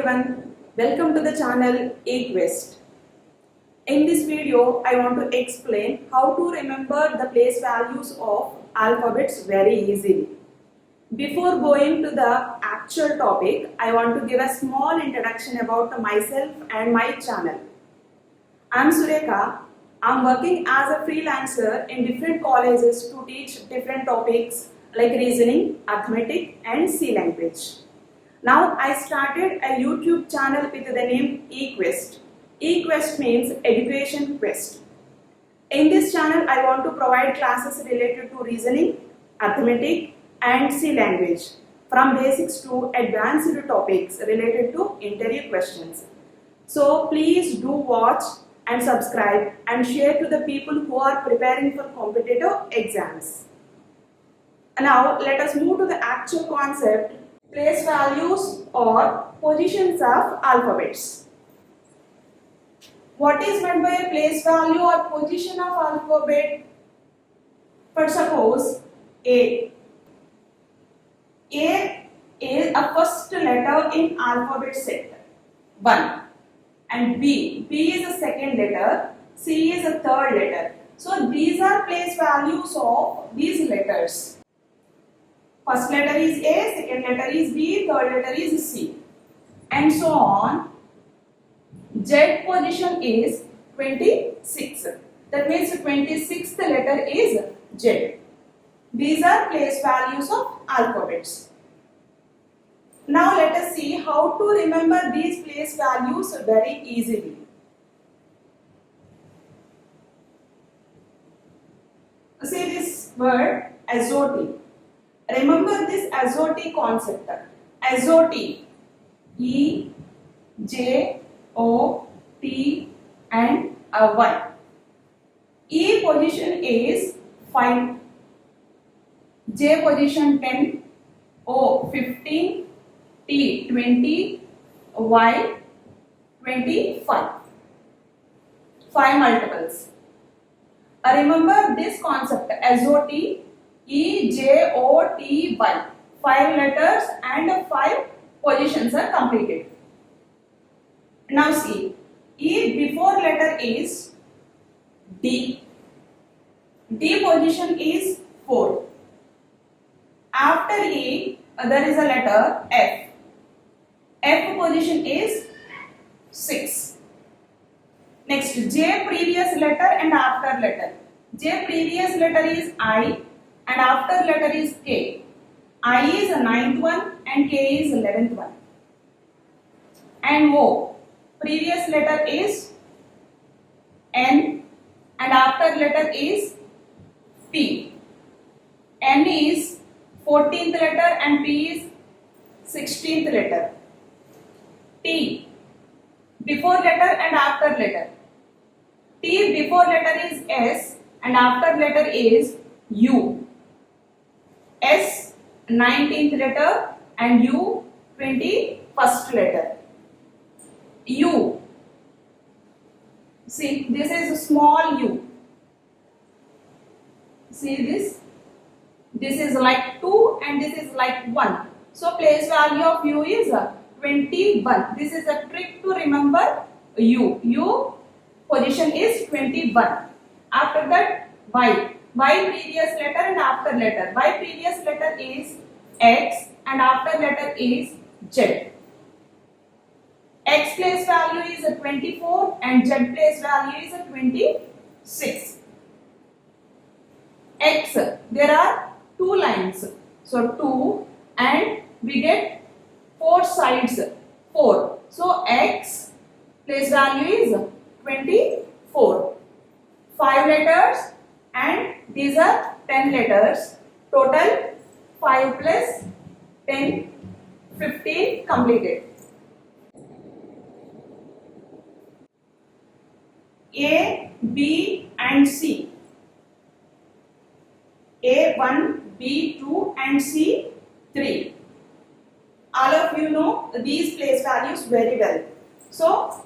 everyone, welcome to the channel eQuest. In this video, I want to explain how to remember the place values of alphabets very easily. Before going to the actual topic, I want to give a small introduction about myself and my channel. I am Surekha. I am working as a freelancer in different colleges to teach different topics like reasoning, arithmetic and C language. Now I started a YouTube channel with the name eQuest. eQuest means Education Quest. In this channel I want to provide classes related to reasoning, arithmetic and C language from basics to advanced topics related to interview questions. So please do watch and subscribe and share to the people who are preparing for competitive exams. Now let us move to the actual concept. Place values or positions of alphabets. What is meant by a place value or position of alphabet? For suppose A. A is a first letter in alphabet set 1 and B is a second letter, C is a third letter. So these are place values of these letters. First letter is A, second letter is B, third letter is C, and so on. Z position is 26. That means the 26th letter is Z. These are place values of alphabets. Now let us see how to remember these place values very easily. See this word azotty. Remember this azotty concept. Azotty, E, J, O, T and Y. E position is 5, J position 10, O 15, T 20, Y 25. 5 multiples. Remember this concept azotty. E, J, O, T, Y. 5 letters and 5 positions are completed. Now see, E before letter is D. D position is 4. After E, there is a letter F. F position is 6. Next, J previous letter and after letter. J previous letter is I. And after letter is K. I is the 9th one and K is 11th one. And O. Previous letter is N and after letter is P. N is 14th letter and P is 16th letter. T. Before letter and after letter. T before letter is S and after letter is U. S 19th letter and U 21st letter. U. See, this is a small u. See this? This is like 2 and this is like 1. So place value of u is 21. This is a trick to remember u. U position is 21. After that y. Y previous letter and after letter. Y previous letter is X and after letter is Z. X place value is 24 and Z place value is 26. X, there are 2 lines. So 2 and we get 4 sides. 4. So X place value is 24. 5 letters. And these are 10 letters. Total 5 plus 10, 15 completed. A, B and C. A1, B2 and C3. All of you know these place values very well. So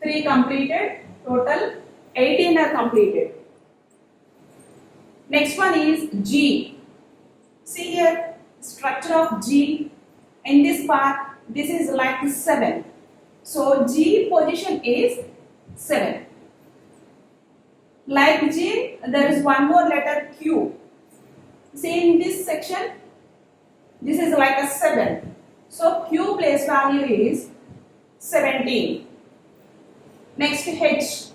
3 completed. Total 18 are completed. Next one is G. See here, structure of G. In this part, this is like 7. So G position is 7. Like G, there is one more letter Q. See in this section, this is like a 7. So Q place value is 17. Next H.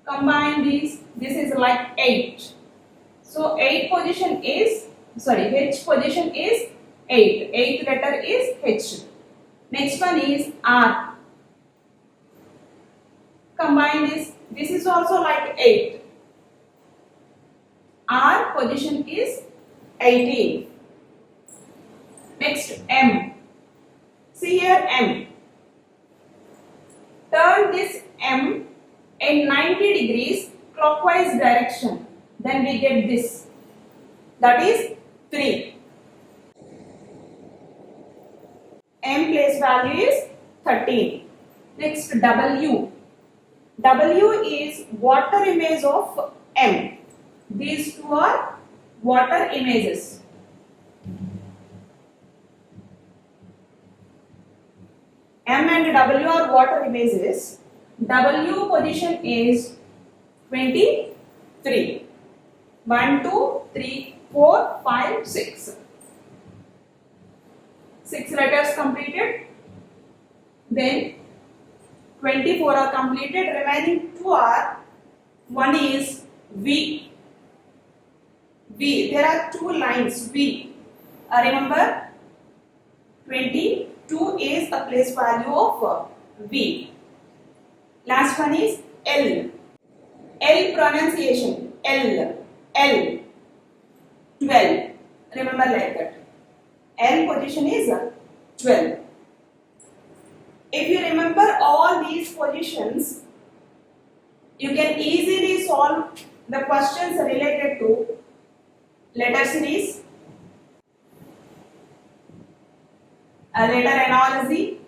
Combine these, this is like 8. So H position is 8. 8th letter is H. Next one is R. Combine this, this is also like 8. R position is 18. Next M. See here M. Turn this M in 90 degrees clockwise direction. Then we get this. That is 3. M place value is 13. Next W. W is water image of M. These two are water images. M and W are water images. W position is 23. 1, 2, 3, 4, 5, 6. 6 letters completed. Then 24 are completed. Remaining 2 are, one is V. V. There are 2 lines V. Remember, 22 is a place value of V. Last one is L. L pronunciation. L. 12. Remember like that. L position is 12. If you remember all these positions, you can easily solve the questions related to letter series, letter analogy,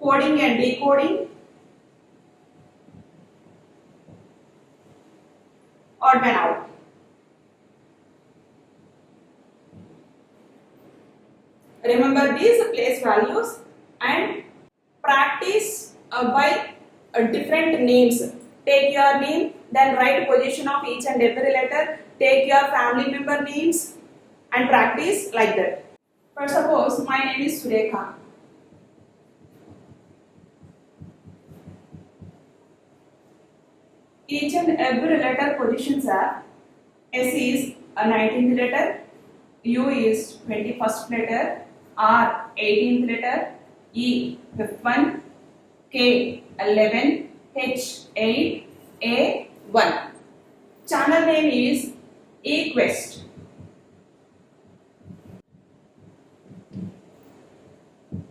coding and decoding, odd man out. Remember these place values and practice by different names. Take your name, then write position of each and every letter. Take your family member names and practice like that. For suppose my name is Surekha. Each and every letter positions are: S is a 19th letter, U is 21st letter, R 18th letter, E 5th one, K 11, H 8, A 1. Channel name is eQuest.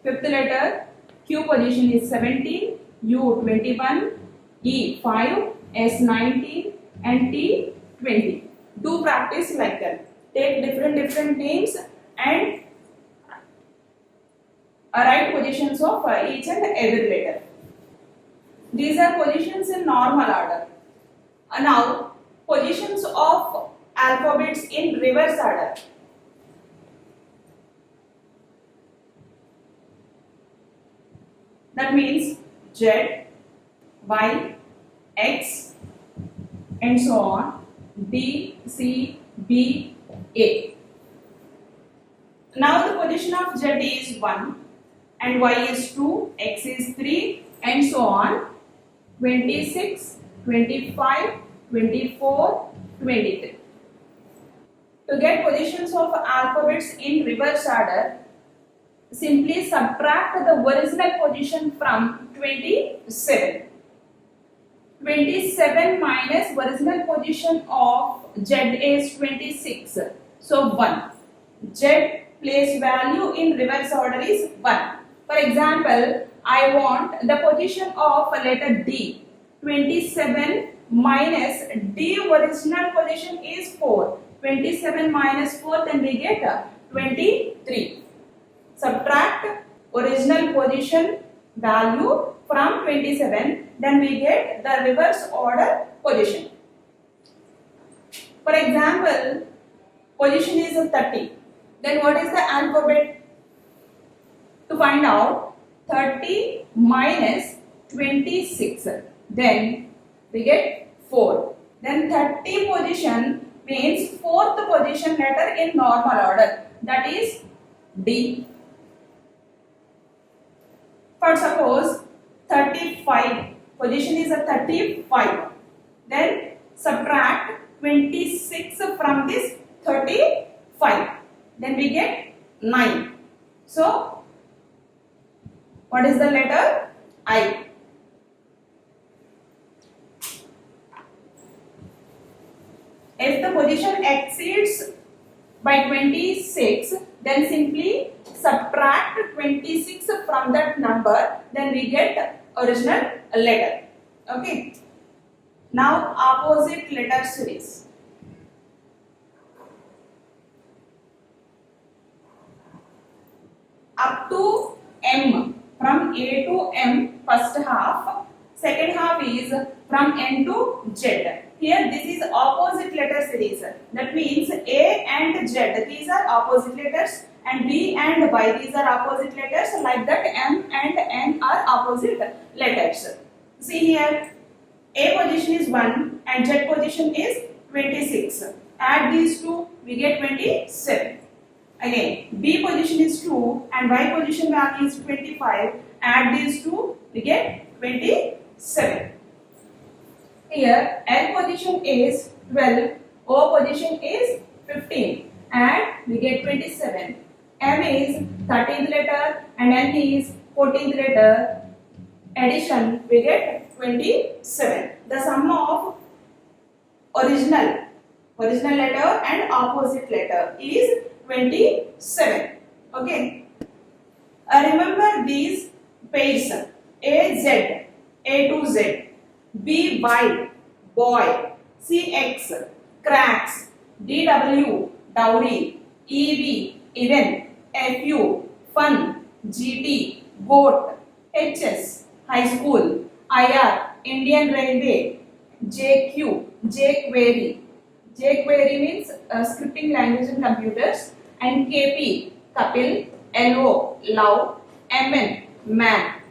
Fifth letter, Q position is 17, U 21, E 5, S 19 and T 20. Do practice like that. Take different names and write positions of each and every letter. These are positions in normal order. Now positions of alphabets in reverse order. That means Z, Y, X and so on, D, C, B, A. Now the position of Z is 1 and Y is 2, X is 3 and so on, 26, 25, 24, 23. To get positions of alphabets in reverse order, simply subtract the original position from 27. 27 minus original position of Z is 26. So 1. Z place value in reverse order is 1. For example, I want the position of letter D. 27 minus D original position is 4. 27 minus 4, then we get 23. Subtract original position value from 27, then we get the reverse order position. For example, position is 30. Then what is the alphabet? To find out 30 minus 26, then we get 4. Then 30 position means fourth position letter in normal order, that is D. For suppose 35 position is a 35, then subtract 26 from this 35, then we get 9. So what is the letter? I. If the position exceeds by 26, then simply subtract 26 from that number, then we get original letter. Okay. Now opposite letter series. Up to M, from A to M first half, second half is from N to Z. Here this is opposite letter series. That means A and Z, these are opposite letters, and B and Y, these are opposite letters. Like that M and N are opposite letters. See here, A position is 1 and Z position is 26. Add these two, we get 27. Again, B position is 2 and Y position value is 25. Add these two, we get 27. Here, L position is 12, O position is 15, and we get 27. M is 13th letter and N is 14th letter. Addition, we get 27. The sum of original letter and opposite letter is 27. Okay. Remember these pairs: A Z, A to Z, B by boy, C X cracks, D W dowry, E V even, F U fun, G T goat, H S high school, I R Indian Railway, J Q jQuery. jQuery means scripting language in computers, and KP Kapil, LO love, MN man.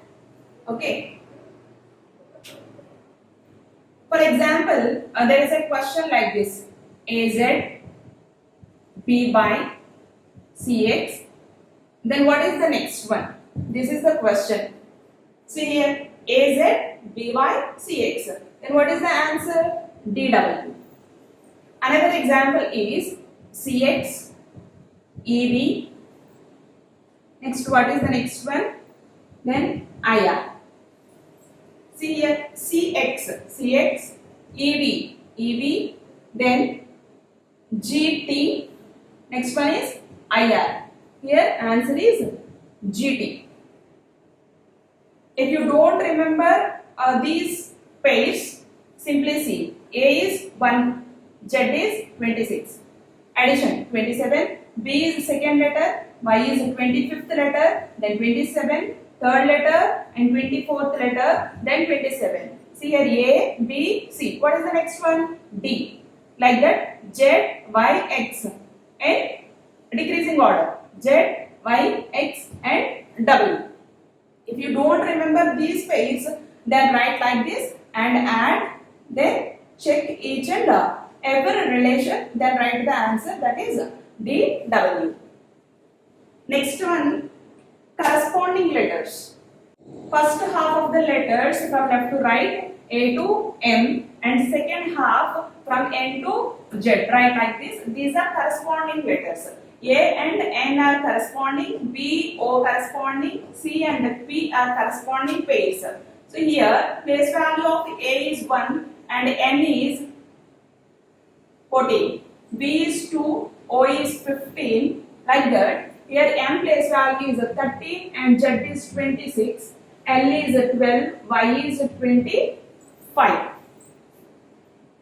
Okay. For example, there is a question like this: AZ, B by CX. Then what is the next one? This is the question. See here, AZ, B by CX. Then what is the answer? DW. Another example is CX, EV. Next, what is the next one? Then IR. See here, CX, EV, then GT. Next one is IR. Here answer is GT. If you don't remember these pairs, simply see. A is 1, Z is 26. Addition 27. B is second letter, Y is 25th letter, then 27. Third letter and 24th letter, then 27. See here, A, B, C. What is the next one? D. Like that, Z, Y, X. And decreasing order, Z, Y, X and W. If you don't remember these pairs, then write like this and add, then check each and every relation, then write the answer, that is DW. Next one, corresponding letters. First half of the letters from left to right, A to M, and second half from N to Z. Write like this. These are corresponding letters. A and N are corresponding, B, O corresponding, C and P are corresponding pairs. So here, place value of A is 1 and N is 14. B is 2, O is 15, like that. Here M place value is 13 and Z is 26, L is 12, Y is 25.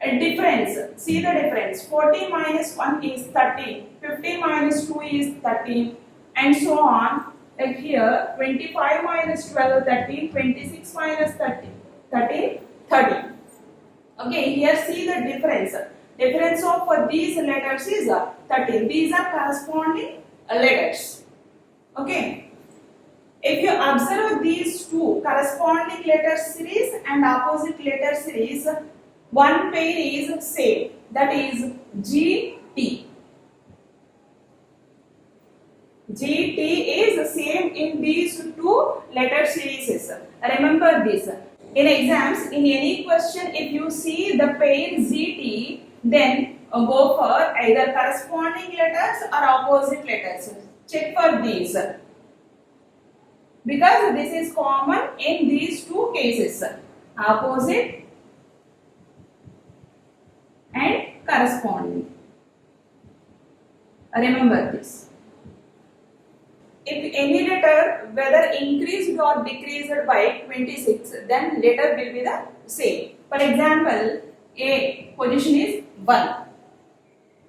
A difference, see the difference, 14 minus 1 is 13, 15 minus 2 is 13, and so on. Like here, 25 minus 12, 13, 26 minus 13, 13. Okay, here see the difference. Difference of these letters is 13. These are corresponding letters. Okay. If you observe these two corresponding letter series and opposite letter series, one pair is same, that is GT. GT is same in these two letter series. Remember this. In exams, in any question, if you see the pair GT, then go for either corresponding letters or opposite letters. Check for these. Because this is common in these two cases, opposite and corresponding. Remember this. If any letter whether increased or decreased by 26, then letter will be the same. For example, A position is 1.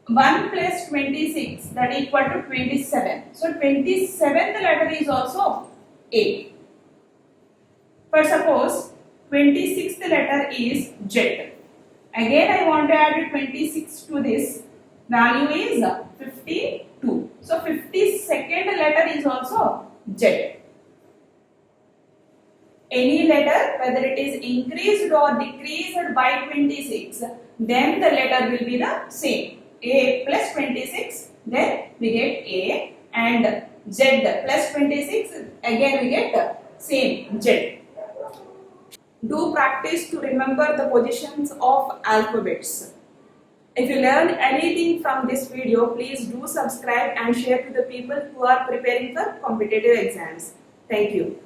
1 plus 26, that equal to 27. So 27th letter is also A. For suppose 26th letter is Z. Again I want to add 26 to this. Value is 52. So 52nd letter is also Z. Any letter whether it is increased or decreased by 26, then the letter will be the same. A plus 26, then we get A, and Z plus 26, again we get the same Z. Do practice to remember the positions of alphabets. If you learned anything from this video, please do subscribe and share to the people who are preparing for competitive exams. Thank you.